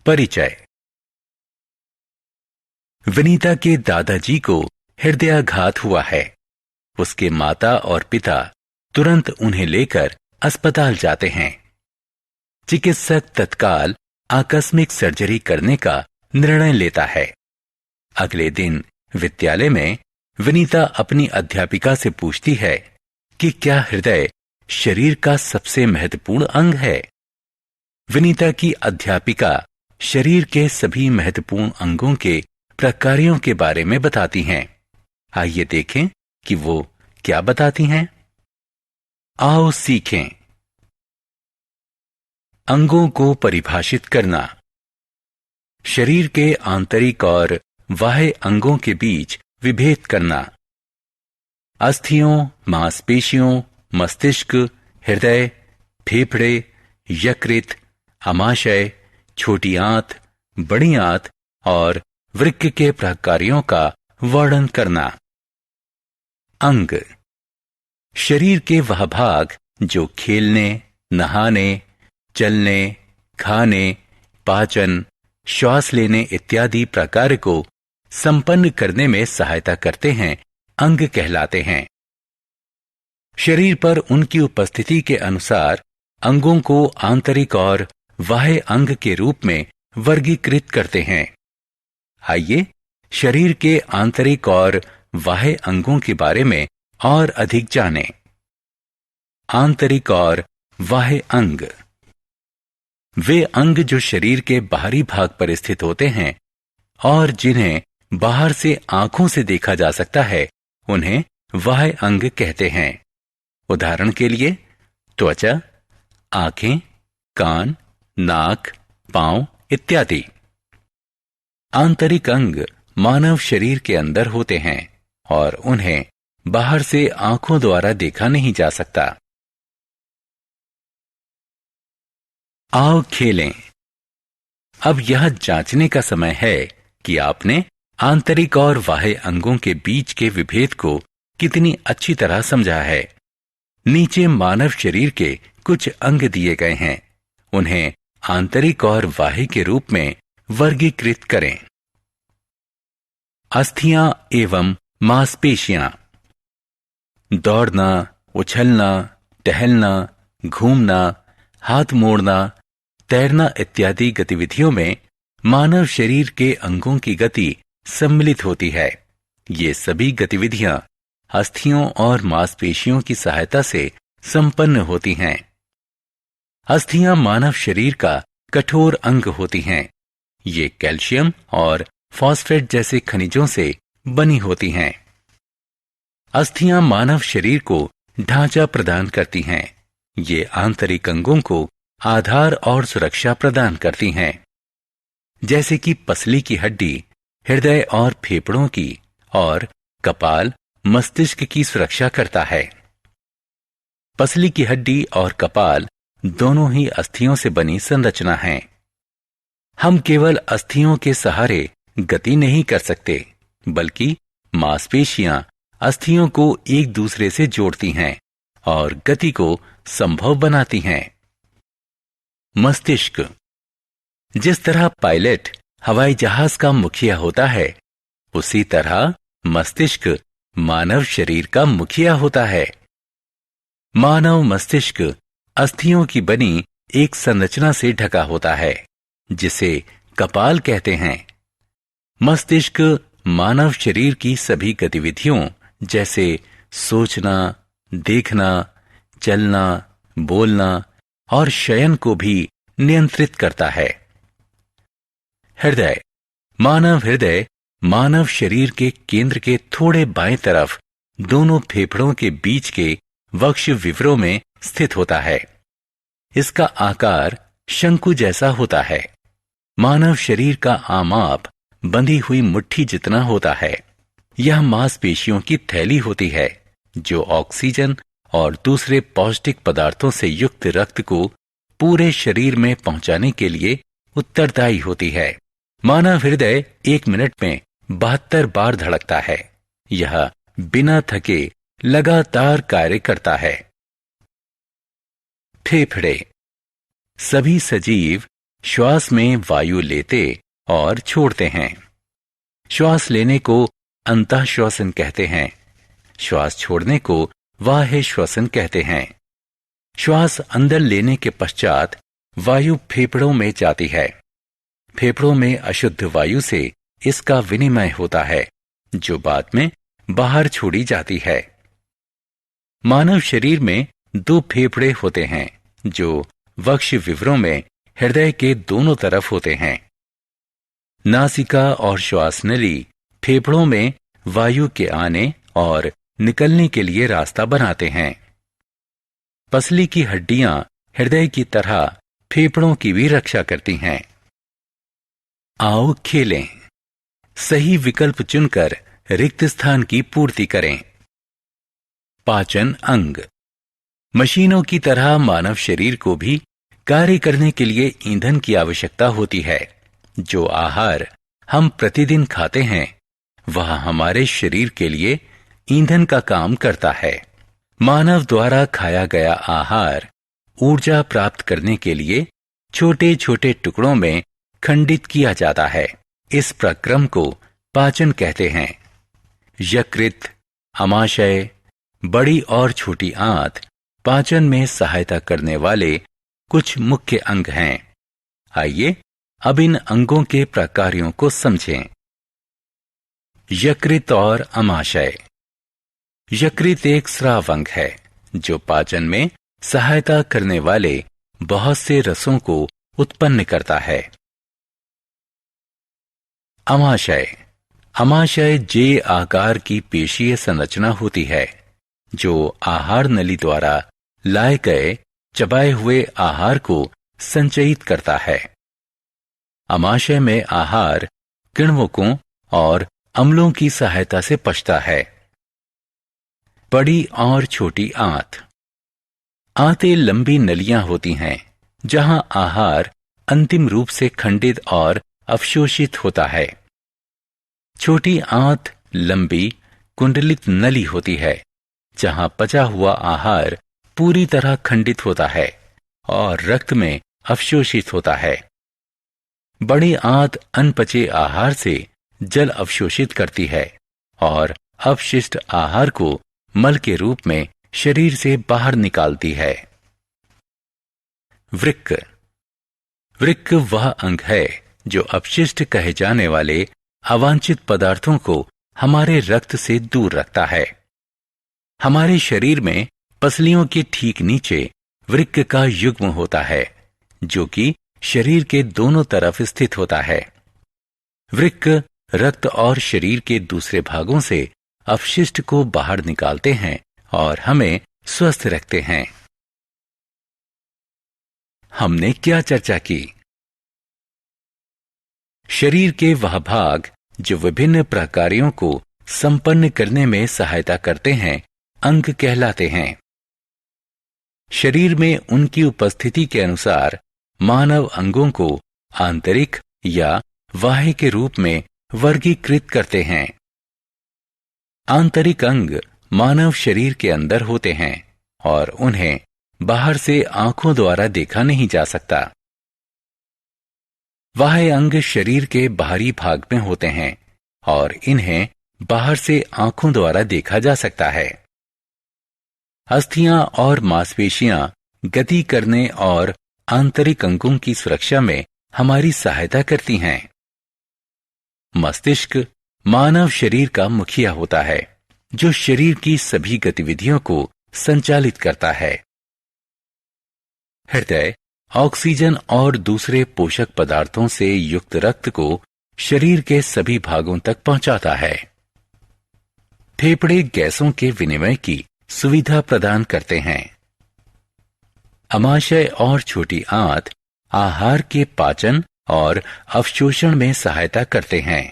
परिचय। विनीता के दादाजी को हृदयाघात हुआ है। उसके माता और पिता तुरंत उन्हें लेकर अस्पताल जाते हैं। चिकित्सक तत्काल आकस्मिक सर्जरी करने का निर्णय लेता है। अगले दिन विद्यालय में विनीता अपनी अध्यापिका से पूछती है कि क्या हृदय शरीर का सबसे महत्वपूर्ण अंग है। विनीता की अध्यापिका शरीर के सभी महत्वपूर्ण अंगों के प्रकारों के बारे में बताती हैं। आइए देखें कि वो क्या बताती हैं। आओ सीखें। अंगों को परिभाषित करना। शरीर के आंतरिक और बाह्य अंगों के बीच विभेद करना। अस्थियों, मांसपेशियों, मस्तिष्क, हृदय, फेफड़े, यकृत, आमाशय, छोटी आंत, बड़ी आंत और वृक्क के प्रकारों का वर्णन करना। अंग शरीर के वह भाग जो खेलने, नहाने, चलने, खाने, पाचन, श्वास लेने इत्यादि प्रकार को संपन्न करने में सहायता करते हैं, अंग कहलाते हैं। शरीर पर उनकी उपस्थिति के अनुसार अंगों को आंतरिक और बाह्य अंग के रूप में वर्गीकृत करते हैं। आइए शरीर के आंतरिक और बाह्य अंगों के बारे में और अधिक जानें। आंतरिक और बाह्य अंग वे अंग जो शरीर के बाहरी भाग पर स्थित होते हैं और जिन्हें बाहर से आंखों से देखा जा सकता है, उन्हें बाह्य अंग कहते हैं। उदाहरण के लिए त्वचा, आंखें, कान, नाक, पांव इत्यादि। आंतरिक अंग मानव शरीर के अंदर होते हैं और उन्हें बाहर से आंखों द्वारा देखा नहीं जा सकता। आओ खेलें। अब यह जांचने का समय है कि आपने आंतरिक और बाह्य अंगों के बीच के विभेद को कितनी अच्छी तरह समझा है। नीचे मानव शरीर के कुछ अंग दिए गए हैं, उन्हें आंतरिक और बाह्य के रूप में वर्गीकृत करें। अस्थियां एवं मांसपेशियां। दौड़ना, उछलना, टहलना, घूमना, हाथ मोड़ना, तैरना इत्यादि गतिविधियों में मानव शरीर के अंगों की गति सम्मिलित होती है। ये सभी गतिविधियां अस्थियों और मांसपेशियों की सहायता से संपन्न होती हैं। अस्थियां मानव शरीर का कठोर अंग होती हैं। ये कैल्शियम और फॉस्फेट जैसे खनिजों से बनी होती हैं। अस्थियां मानव शरीर को ढांचा प्रदान करती हैं। ये आंतरिक अंगों को आधार और सुरक्षा प्रदान करती हैं, जैसे कि पसली की हड्डी हृदय और फेफड़ों की और कपाल मस्तिष्क की सुरक्षा करता है। पसली की हड्डी और कपाल दोनों ही अस्थियों से बनी संरचना हैं। हम केवल अस्थियों के सहारे गति नहीं कर सकते, बल्कि मांसपेशियां अस्थियों को एक दूसरे से जोड़ती हैं और गति को संभव बनाती हैं। मस्तिष्क। जिस तरह पायलट हवाई जहाज का मुखिया होता है, उसी तरह मस्तिष्क मानव शरीर का मुखिया होता है। मानव मस्तिष्क अस्थियों की बनी एक संरचना से ढका होता है, जिसे कपाल कहते हैं। मस्तिष्क मानव शरीर की सभी गतिविधियों जैसे सोचना, देखना, चलना, बोलना और शयन को भी नियंत्रित करता है। हृदय। मानव हृदय मानव शरीर के केंद्र के थोड़े बाएं तरफ दोनों फेफड़ों के बीच के वक्ष विवरों में स्थित होता है। इसका आकार शंकु जैसा होता है। मानव शरीर का आमाप बंधी हुई मुट्ठी जितना होता है। यह मांसपेशियों की थैली होती है, जो ऑक्सीजन और दूसरे पौष्टिक पदार्थों से युक्त रक्त को पूरे शरीर में पहुंचाने के लिए उत्तरदायी होती है। मानव हृदय 1 मिनट में 72 बार धड़कता है। यह बिना थके लगातार कार्य करता है। फेफड़े। सभी सजीव श्वास में वायु लेते और छोड़ते हैं। श्वास लेने को अंतः श्वसन कहते हैं। श्वास छोड़ने को बाह्य श्वसन कहते हैं। श्वास अंदर लेने के पश्चात वायु फेफड़ों में जाती है। फेफड़ों में अशुद्ध वायु से इसका विनिमय होता है, जो बाद में बाहर छोड़ी जाती है। मानव शरीर में 2 फेफड़े होते हैं, जो वक्ष विवरों में हृदय के दोनों तरफ होते हैं। नासिका और श्वास नली फेफड़ों में वायु के आने और निकलने के लिए रास्ता बनाते हैं। पसली की हड्डियां हृदय की तरह फेफड़ों की भी रक्षा करती हैं। आओ खेलें। सही विकल्प चुनकर रिक्त स्थान की पूर्ति करें। पाचन अंग। मशीनों की तरह मानव शरीर को भी कार्य करने के लिए ईंधन की आवश्यकता होती है। जो आहार हम प्रतिदिन खाते हैं, वह हमारे शरीर के लिए ईंधन का काम करता है। मानव द्वारा खाया गया आहार ऊर्जा प्राप्त करने के लिए छोटे छोटे टुकड़ों में खंडित किया जाता है। इस प्रक्रम को पाचन कहते हैं। यकृत, आमाशय, बड़ी और छोटी आंत पाचन में सहायता करने वाले कुछ मुख्य अंग हैं। आइए अब इन अंगों के प्रकारों को समझें। यकृत और आमाशय। यकृत एक स्राव अंग है जो पाचन में सहायता करने वाले बहुत से रसों को उत्पन्न करता है। आमाशय। आमाशय जे आकार की पेशीय संरचना होती है, जो आहार नली द्वारा लाए गए चबाए हुए आहार को संचयित करता है। आमाशय में आहार किण्वकों और अम्लों की सहायता से पचता है। बड़ी और छोटी आंत। आंतें लंबी नलियां होती हैं, जहां आहार अंतिम रूप से खंडित और अवशोषित होता है। छोटी आंत लंबी कुंडलित नली होती है, जहां पचा हुआ आहार पूरी तरह खंडित होता है और रक्त में अवशोषित होता है। बड़ी आंत अनपचे आहार से जल अवशोषित करती है और अपशिष्ट आहार को मल के रूप में शरीर से बाहर निकालती है। वृक्क। वृक्क वह अंग है जो अपशिष्ट कहे जाने वाले अवांछित पदार्थों को हमारे रक्त से दूर रखता है। हमारे शरीर में पसलियों के ठीक नीचे वृक्क का युग्म होता है, जो कि शरीर के दोनों तरफ स्थित होता है। वृक्क रक्त और शरीर के दूसरे भागों से अपशिष्ट को बाहर निकालते हैं और हमें स्वस्थ रखते हैं। हमने क्या चर्चा की? शरीर के वह भाग जो विभिन्न प्रकारों को संपन्न करने में सहायता करते हैं, अंग कहलाते हैं। शरीर में उनकी उपस्थिति के अनुसार मानव अंगों को आंतरिक या बाह्य के रूप में वर्गीकृत करते हैं। आंतरिक अंग मानव शरीर के अंदर होते हैं और उन्हें बाहर से आंखों द्वारा देखा नहीं जा सकता। बाह्य अंग शरीर के बाहरी भाग में होते हैं और इन्हें बाहर से आंखों द्वारा देखा जा सकता है। अस्थियां और मांसपेशियां गति करने और आंतरिक अंगों की सुरक्षा में हमारी सहायता करती हैं। मस्तिष्क मानव शरीर का मुखिया होता है, जो शरीर की सभी गतिविधियों को संचालित करता है। हृदय ऑक्सीजन और दूसरे पोषक पदार्थों से युक्त रक्त को शरीर के सभी भागों तक पहुंचाता है। फेफड़े गैसों के विनिमय की सुविधा प्रदान करते हैं। आमाशय और छोटी आंत आहार के पाचन और अवशोषण में सहायता करते हैं।